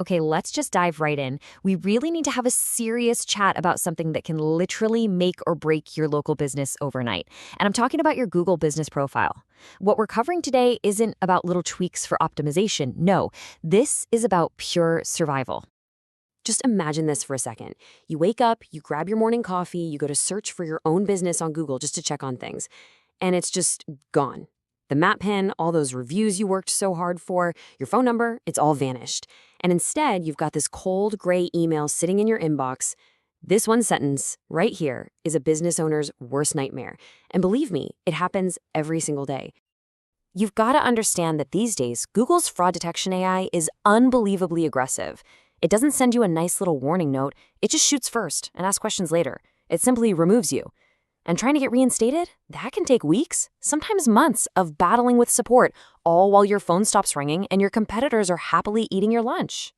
Okay, let's just dive right in. We really need to have a serious chat about something that can literally make or break your local business overnight. And I'm talking about your Google business profile. What we're covering today isn't about little tweaks for optimization. No, this is about pure survival. Just imagine this for a second. You wake up, you grab your morning coffee, you go to search for your own business on Google just to check on things, and it's just gone. The map pin, all those reviews you worked so hard for, your phone number, it's all vanished. And instead, you've got this cold gray email sitting in your inbox. This one sentence right here is a business owner's worst nightmare. And believe me, it happens every single day. You've got to understand that these days, Google's fraud detection AI is unbelievably aggressive. It doesn't send you a nice little warning note. It just shoots first and asks questions later. It simply removes you. And trying to get reinstated? That can take weeks, sometimes months of battling with support, all while your phone stops ringing and your competitors are happily eating your lunch.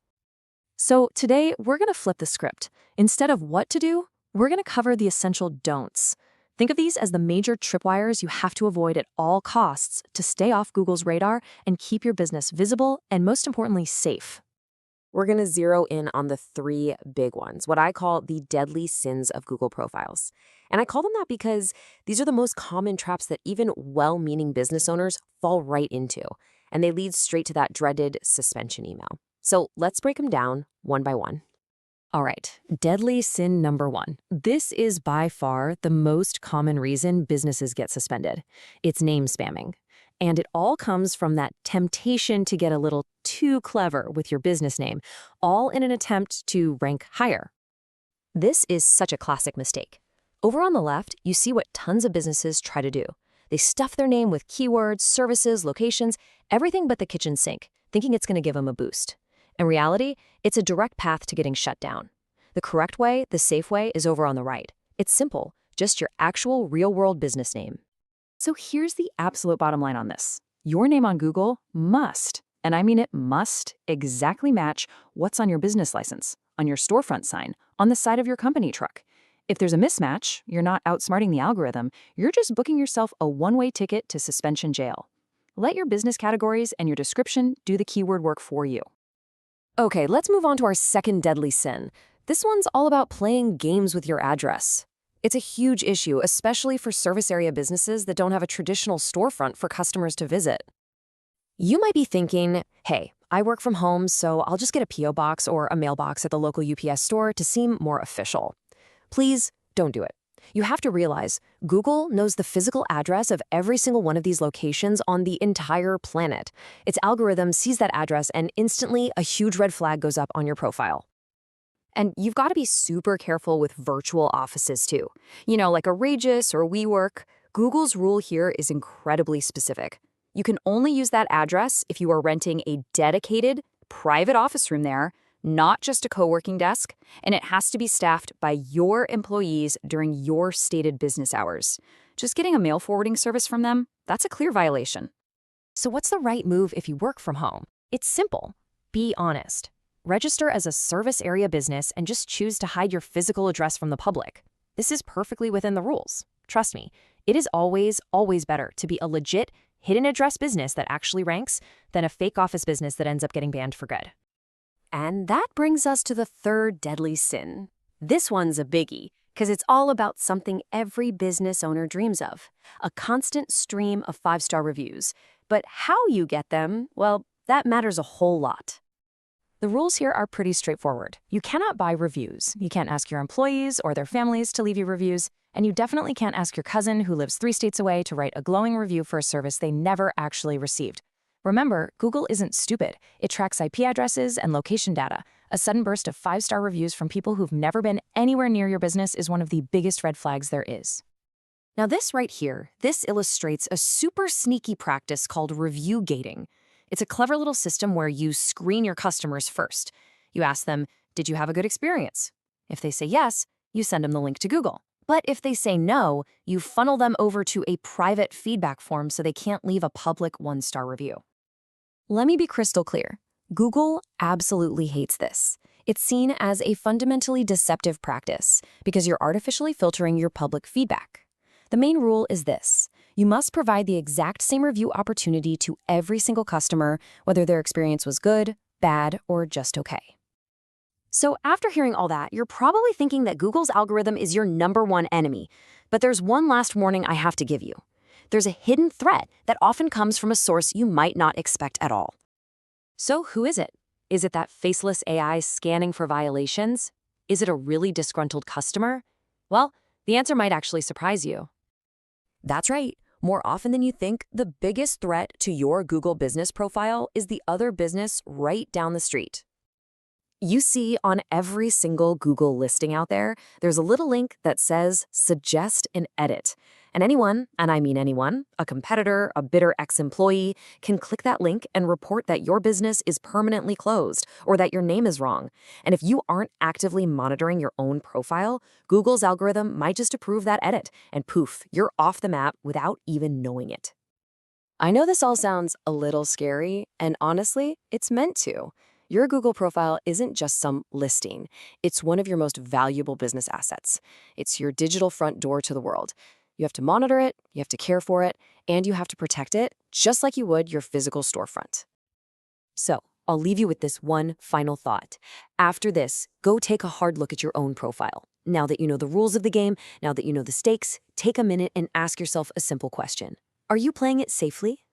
So today, we're going to flip the script. Instead of what to do, we're going to cover the essential don'ts. Think of these as the major tripwires you have to avoid at all costs to stay off Google's radar and keep your business visible and, most importantly, safe. We're going to zero in on the three big ones, what I call the deadly sins of Google profiles. And I call them that because these are the most common traps that even well-meaning business owners fall right into, and they lead straight to that dreaded suspension email. So let's break them down one by one. All right, deadly sin number one. This is by far the most common reason businesses get suspended. It's name spamming. And it all comes from that temptation to get a little too clever with your business name, all in an attempt to rank higher. This is such a classic mistake. Over on the left, you see what tons of businesses try to do. They stuff their name with keywords, services, locations, everything but the kitchen sink, thinking it's going to give them a boost. In reality, it's a direct path to getting shut down. The correct way, the safe way, is over on the right. It's simple, just your actual real-world business name. So here's the absolute bottom line on this. Your name on Google must, and I mean it must, exactly match what's on your business license, on your storefront sign, on the side of your company truck. If there's a mismatch, you're not outsmarting the algorithm, you're just booking yourself a one-way ticket to suspension jail. Let your business categories and your description do the keyword work for you. Okay, let's move on to our second deadly sin. This one's all about playing games with your address. It's a huge issue, especially for service area businesses that don't have a traditional storefront for customers to visit. You might be thinking, hey, I work from home, so I'll just get a P.O. box or a mailbox at the local UPS store to seem more official. Please don't do it. You have to realize Google knows the physical address of every single one of these locations on the entire planet. Its algorithm sees that address and instantly a huge red flag goes up on your profile. And you've got to be super careful with virtual offices too. You know, like a Regis or WeWork. Google's rule here is incredibly specific. You can only use that address if you are renting a dedicated, private office room there, not just a co-working desk, and it has to be staffed by your employees during your stated business hours. Just getting a mail forwarding service from them, that's a clear violation. So what's the right move if you work from home? It's simple. Be honest. Register as a service area business and just choose to hide your physical address from the public. This is perfectly within the rules. Trust me, it is always, always better to be a legit, hidden address business that actually ranks than a fake office business that ends up getting banned for good. And that brings us to the third deadly sin. This one's a biggie, because it's all about something every business owner dreams of, a constant stream of 5-star reviews. But how you get them, well, that matters a whole lot. The rules here are pretty straightforward. You cannot buy reviews. You can't ask your employees or their families to leave you reviews, and you definitely can't ask your cousin who lives 3 states away to write a glowing review for a service they never actually received. Remember, Google isn't stupid. It tracks IP addresses and location data. A sudden burst of 5-star reviews from people who've never been anywhere near your business is one of the biggest red flags there is. Now this right here, this illustrates a super sneaky practice called review gating. It's a clever little system where you screen your customers first. You ask them, did you have a good experience? If they say yes, you send them the link to Google. But if they say no, you funnel them over to a private feedback form so they can't leave a public 1-star review. Let me be crystal clear. Google absolutely hates this. It's seen as a fundamentally deceptive practice because you're artificially filtering your public feedback. The main rule is this. You must provide the exact same review opportunity to every single customer, whether their experience was good bad, or just okay. So after hearing all that, you're probably thinking that Google's algorithm is your #1 enemy. But there's one last warning I have to give you. There's a hidden threat that often comes from a source you might not expect at all. So who is it? Is it that faceless AI scanning for violations? Is it a really disgruntled customer? Well, the answer might actually surprise you. That's right. More often than you think, the biggest threat to your Google business profile is the other business right down the street. You see on every single Google listing out there, there's a little link that says Suggest an Edit. And anyone, and I mean anyone, a competitor, a bitter ex-employee, can click that link and report that your business is permanently closed or that your name is wrong. And if you aren't actively monitoring your own profile, Google's algorithm might just approve that edit, and poof, you're off the map without even knowing it. I know this all sounds a little scary, and honestly, it's meant to. Your Google profile isn't just some listing. It's one of your most valuable business assets. It's your digital front door to the world. You have to monitor it, you have to care for it, and you have to protect it just like you would your physical storefront. So, I'll leave you with this one final thought. After this, go take a hard look at your own profile. Now that you know the rules of the game, now that you know the stakes, take a minute and ask yourself a simple question. Are you playing it safely?